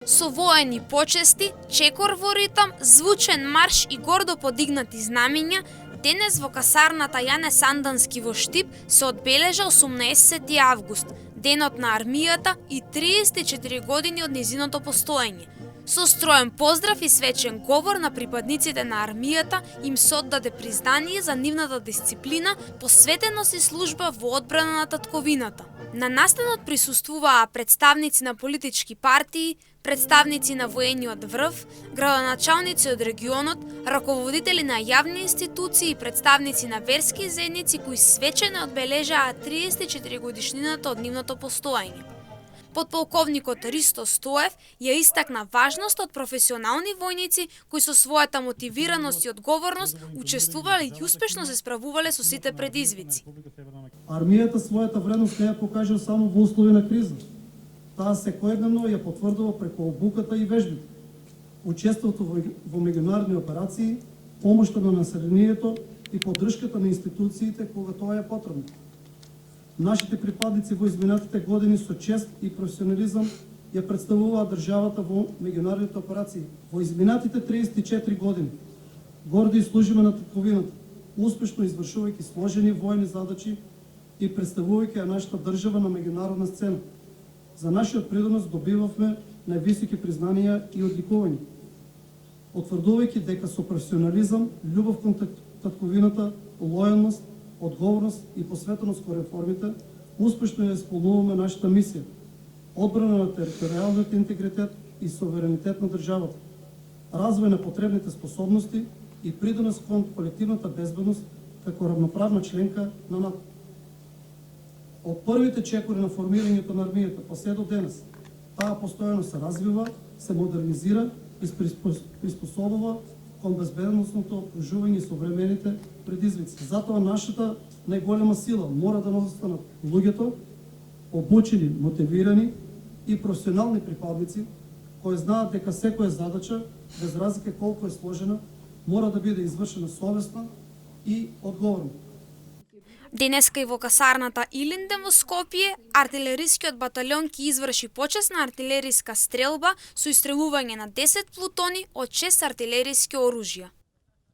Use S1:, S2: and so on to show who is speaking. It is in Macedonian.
S1: Со воени почести, чекор во ритам, звучен марш и гордо подигнати знамиња, денес во касарната Јане Сандански во Штип се одбележа 18 август, денот на армијата и 34 години од незиното постоење. Со строен поздрав и свечен говор на припадниците на армијата им се оддаде признание за нивната дисциплина, посветеност и служба во одбрана на татковината. На настанот присуствуваа представници на политички партии, представници на воениот врв, градоначалници од регионот, раководители на јавни институции и представници на верски заедници кои свечено одбележаа 34 годишнината од нивното постоење. Подполковникот Ристо Стоев ја истакна важност од професионални војници кои со својата мотивираност и одговорност учествувале и успешно се справувале со сите предизвици.
S2: Армијата својата вредност не ја покажа само во услови на криза. Таа секојдневно ја потврдува преку обуката и вежбите, учеството во меѓународни операции, помошта на населението и поддршката на институциите кога тоа е потребно. Нашите припадници во изминатите години со чест и професионализам ја представуваат државата во меѓународните операции. Во изминатите 34 години горди служиме на татковината, успешно извршувајќи сложени војни задачи и представувајќи ја нашата држава на меѓународна сцена. За нашиот принос добивавме највисоки признанија и одликувања. Потврдувајќи дека со професионализам, љубов кон татковината, лојалност, одговорност и посветеност кон реформите, успешно ја исполнуваме нашата мисија – одбрана на територијалниот интегритет и суверенитет на државата, развој на потребните способности и придонес кон колективната безбедност како равноправна членка на НАТО. Од првите чекори на формирањето на армијата па се до денес, таа постојано се развива, се модернизира и приспособува кон безбедносното окружување и современите предизвици. Затоа нашата најголема сила мора да останат луѓето, обучени, мотивирани и професионални припадници, кои знаат дека секоја задача, без разлика колку е сложена, мора да биде извршена совесно и одговорно.
S1: Денеска и во касарната Илинден во Скопје, артилерискиот баталјон ќе изврши почесна артилериска стрелба со истрелување на 10 плутони од 6 артилериски оружја.